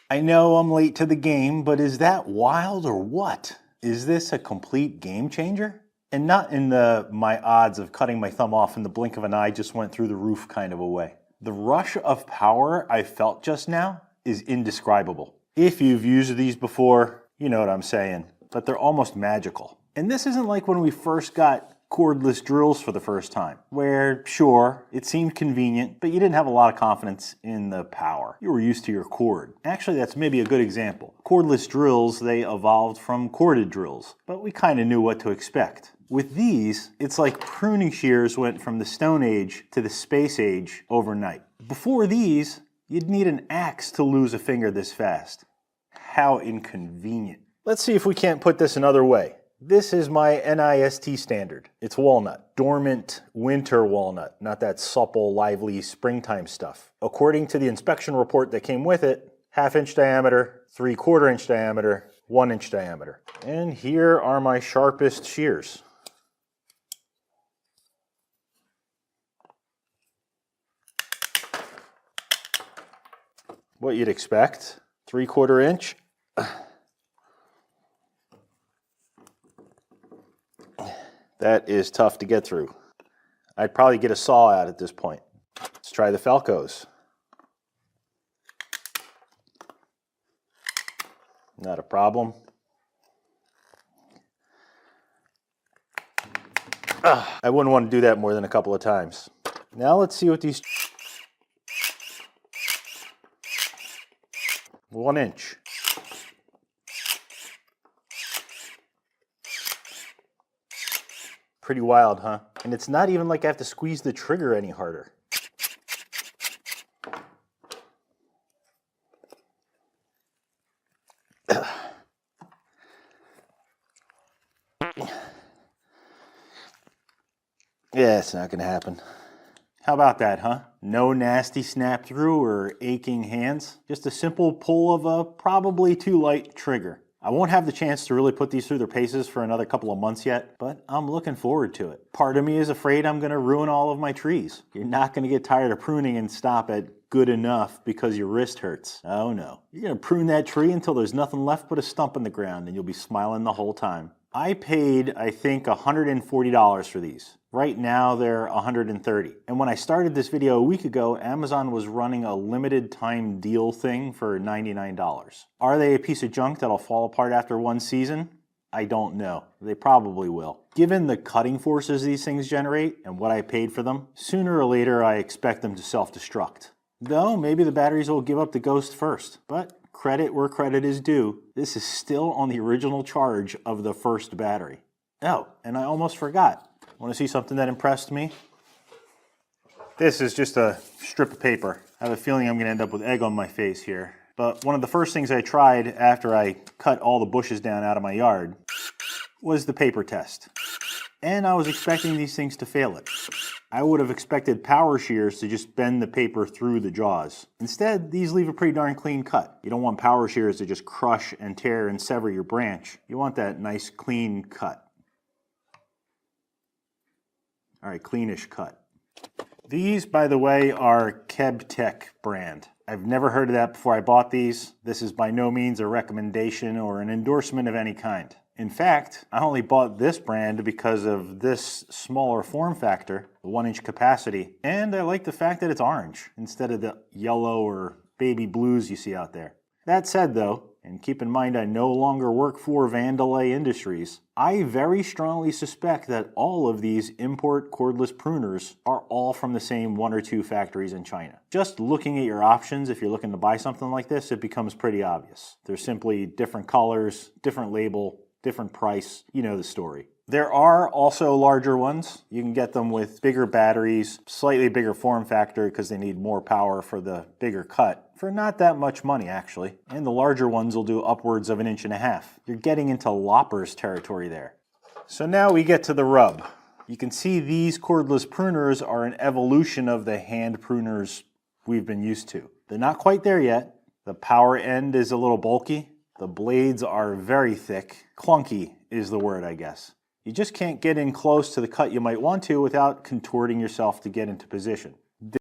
I know I'm late to the game, but is that wild or what? Is this a complete game changer? And not in the my odds of cutting my thumb off in the blink of an eye just went through the roof kind of a way. The rush of power I felt just now is indescribable. If you've used these before, you know what I'm saying, but they're almost magical. And this isn't like when we first got cordless drills for the first time, where, sure, it seemed convenient, but you didn't have a lot of confidence in the power. You were used to your cord. Actually, that's maybe a good example. Cordless drills, they evolved from corded drills, but we kind of knew what to expect. With these, it's like pruning shears went from the Stone Age to the Space Age overnight. Before these, you'd need an axe to lose a finger this fast. How inconvenient. Let's see if we can't put this another way. This is my NIST standard. It's walnut, dormant winter walnut, not that supple, lively springtime stuff. According to the inspection report that came with it, 1/2 inch diameter, 3/4 inch diameter, 1 inch diameter. And here are my sharpest shears. What you'd expect, 3/4 inch. That is tough to get through. I'd probably get a saw out at this point. Let's try the Falcos. Not a problem. I wouldn't want to do that more than a couple of times. Now let's see what these 1 inch. Pretty wild, huh? And it's not even like I have to squeeze the trigger any harder. Yeah, it's not gonna happen. How about that, huh? No nasty snap through or aching hands. Just a simple pull of a probably too light trigger. I won't have the chance to really put these through their paces for another couple of months yet, but I'm looking forward to it. Part of me is afraid I'm gonna ruin all of my trees. You're not gonna get tired of pruning and stop at good enough because your wrist hurts. Oh no. You're gonna prune that tree until there's nothing left but a stump in the ground and you'll be smiling the whole time. I paid, I think, $140 for these. Right now they're $130. And when I started this video a week ago, Amazon was running a limited time deal thing for $99. Are they a piece of junk that'll fall apart after one season? I don't know. They probably will. Given the cutting forces these things generate and what I paid for them, sooner or later I expect them to self-destruct. Though maybe the batteries will give up the ghost first. But credit where credit is due, this is still on the original charge of the first battery. Oh, and I almost forgot. Want to see something that impressed me? This is just a strip of paper. I have a feeling I'm going to end up with egg on my face here. But one of the first things I tried after I cut all the bushes down out of my yard was the paper test. And I was expecting these things to fail it. I would have expected power shears to just bend the paper through the jaws. Instead, these leave a pretty darn clean cut. You don't want power shears to just crush and tear and sever your branch. You want that nice clean cut. All right, cleanish cut. These, by the way, are Kebtek brand. I've never heard of that before I bought these. This is by no means a recommendation or an endorsement of any kind. In fact, I only bought this brand because of this smaller form factor, the 1 inch capacity, and I like the fact that it's orange instead of the yellow or baby blues you see out there. That said though, and keep in mind I no longer work for Vandelay Industries, I very strongly suspect that all of these import cordless pruners are all from the same 1 or 2 factories in China. Just looking at your options, if you're looking to buy something like this, it becomes pretty obvious. They're simply different colors, different label, different price, you know the story. There are also larger ones. You can get them with bigger batteries, slightly bigger form factor because they need more power for the bigger cut, for not that much money actually. And the larger ones will do upwards of 1.5 inches. You're getting into loppers territory there. So now we get to the rub. You can see these cordless pruners are an evolution of the hand pruners we've been used to. They're not quite there yet. The power end is a little bulky. The blades are very thick. Clunky is the word, I guess. You just can't get in close to the cut you might want to without contorting yourself to get into position.